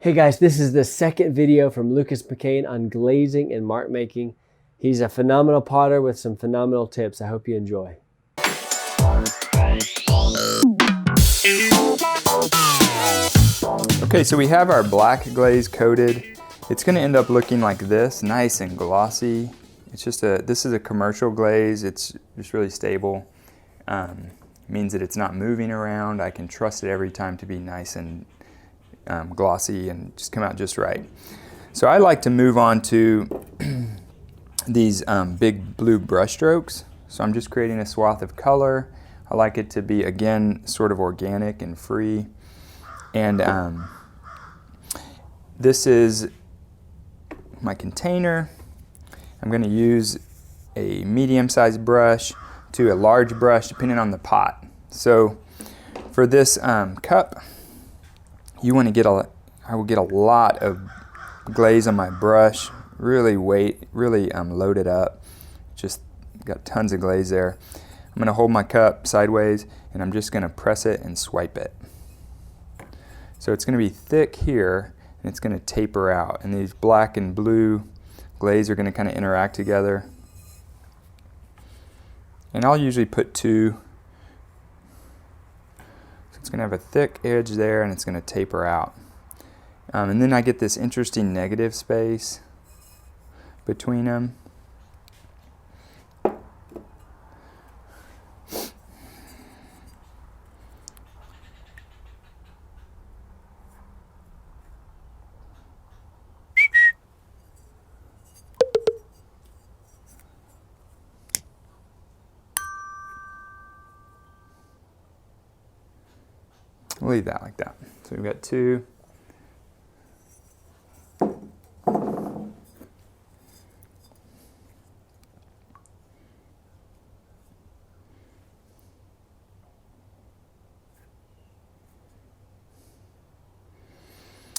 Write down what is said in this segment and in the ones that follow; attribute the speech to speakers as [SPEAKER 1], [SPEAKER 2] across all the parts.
[SPEAKER 1] Hey guys, this is the second video from McCain on glazing and mark making. He's a phenomenal potter with some phenomenal tips. I hope you enjoy.
[SPEAKER 2] Okay, so we have our black glaze coated. It's going to end up looking like this, nice and glossy. This is a commercial glaze. It's just really stable. Means that it's not moving around. I can trust it every time to be nice and glossy and just come out just right. So I like to move on to these big blue brush strokes. So I'm just creating a swath of color. I like it to be, again, sort of organic and free. And this is my container. I'm going to use a medium-sized brush to a large brush, depending on the pot. So for this cup, you want to get I will get a lot of glaze on my brush, really load it up. Just got tons of glaze there. I'm going to hold my cup sideways and I'm just going to press it and swipe it. So it's going to be thick here and it's going to taper out. And these black and blue glaze are going to kind of interact together. And I'll usually put two. It's going to have a thick edge there and it's going to taper out. And then I get this interesting negative space between them. We'll leave that like that. So we've got two.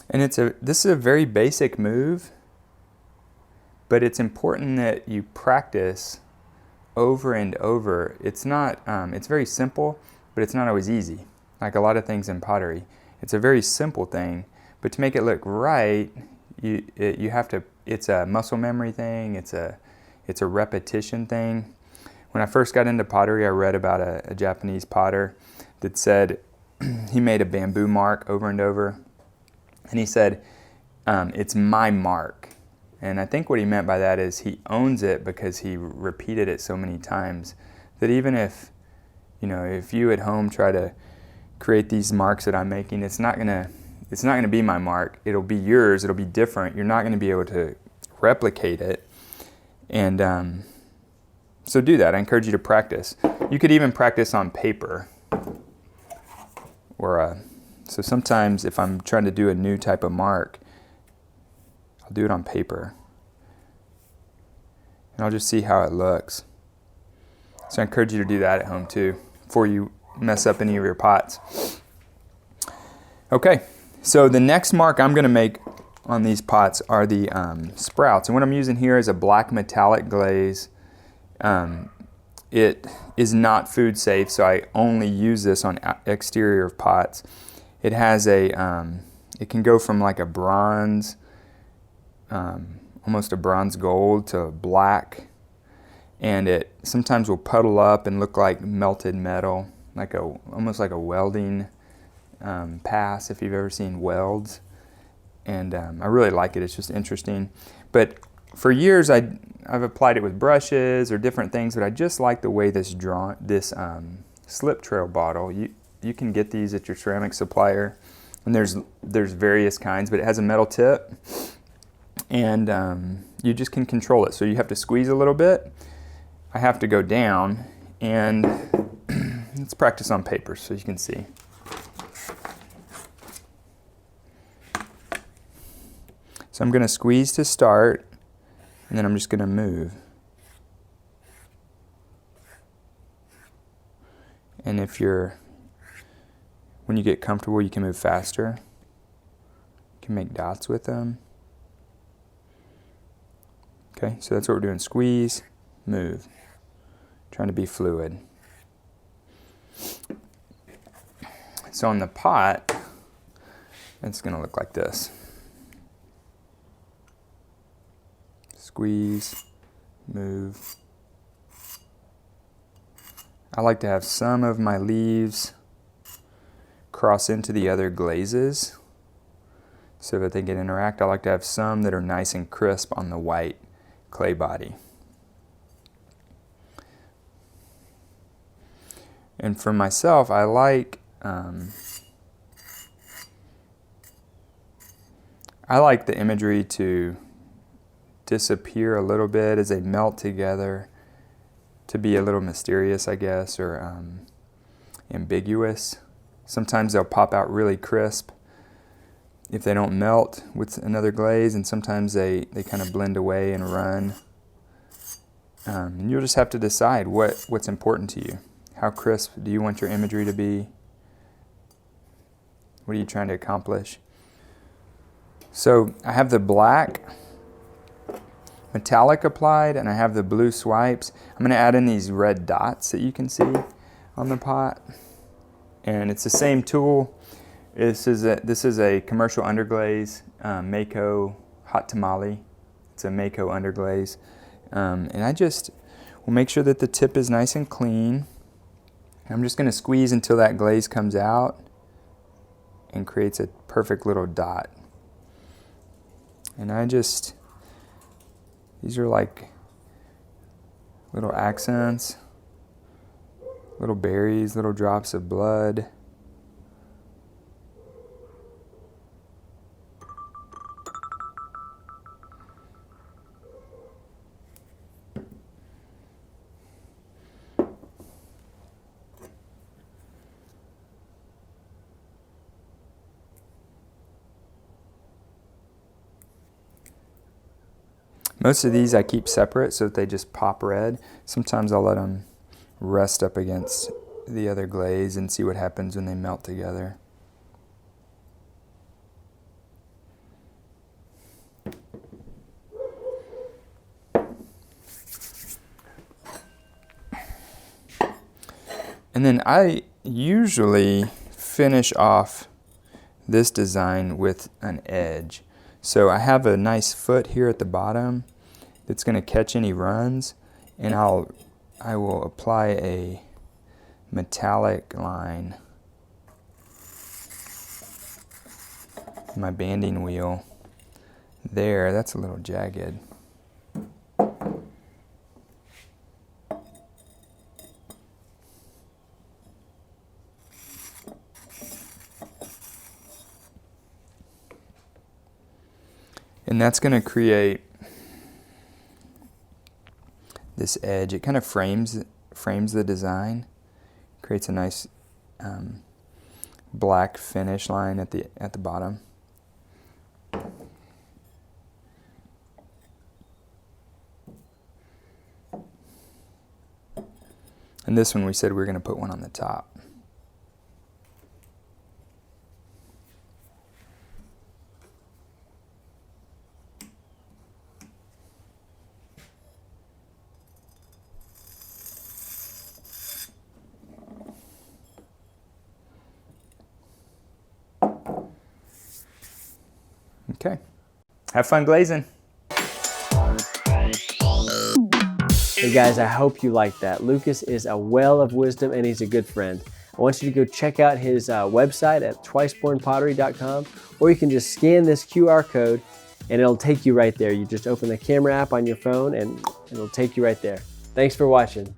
[SPEAKER 2] And this is a very basic move, but it's important that you practice over and over. It's very simple, but it's not always easy. Like a lot of things in pottery, it's a very simple thing, but to make it look right, you have to. It's a muscle memory thing. It's a repetition thing. When I first got into pottery, I read about a Japanese potter that said he made a bamboo mark over and over, and he said it's my mark. And I think what he meant by that is he owns it because he repeated it so many times that even if you at home try to create these marks that I'm making, it's not gonna be my mark. It'll be yours. It'll be different. You're not gonna be able to replicate it. And so do that. I encourage you to practice. You could even practice on paper. So sometimes if I'm trying to do a new type of mark, I'll do it on paper. And I'll just see how it looks. So I encourage you to do that at home too, before you mess up any of your pots. Okay, so the next mark I'm going to make on these pots are the sprouts. And what I'm using here is a black metallic glaze. It is not food safe, so I only use this on exterior of pots. It has it can go from like a bronze, almost a bronze gold, to black. And it sometimes will puddle up and look like melted metal, almost like a welding pass, if you've ever seen welds. And I really like it. It's just interesting. But for years I've applied it with brushes or different things, but I just like the way this slip trail bottle. You can get these at your ceramic supplier, and there's various kinds, but it has a metal tip, and you just can control it. So you have to squeeze a little bit. I have to go down, and let's practice on paper so you can see. So I'm going to squeeze to start, and then I'm just going to move. And when you get comfortable, you can move faster. You can make dots with them. Okay, so that's what we're doing. Squeeze, move. Trying to be fluid. So on the pot, it's going to look like this. squeeze, move. I like to have some of my leaves cross into the other glazes so that they can interact. I like to have some that are nice and crisp on the white clay body. And for myself, I like the imagery to disappear a little bit as they melt together, to be a little mysterious, I guess, or ambiguous. Sometimes they'll pop out really crisp if they don't melt with another glaze, and sometimes they kind of blend away and run. And you'll just have to decide what's important to you. How crisp do you want your imagery to be? What are you trying to accomplish? So I have the black metallic applied, and I have the blue swipes. I'm going to add in these red dots that you can see on the pot. And it's the same tool. This is a commercial underglaze, Mako hot tamale. It's a Mako underglaze. And I just will make sure that the tip is nice and clean. I'm just going to squeeze until that glaze comes out and creates a perfect little dot. And these are like little accents, little berries, little drops of blood. Most of these I keep separate so that they just pop red. Sometimes I'll let them rest up against the other glaze and see what happens when they melt together. And then I usually finish off this design with an edge. So I have a nice foot here at the bottom that's going to catch any runs, and I will apply a metallic line, my banding wheel there. That's a little jagged. And that's going to create this edge. It kind of frames the design, creates a nice black finish line at the bottom. And this one we said we were going to put one on the top. Okay. Have fun glazing.
[SPEAKER 1] Hey guys, I hope you liked that. Lucas is a well of wisdom and he's a good friend. I want you to go check out his website at twicebornpottery.com, or you can just scan this QR code and it'll take you right there. You just open the camera app on your phone and it'll take you right there. Thanks for watching.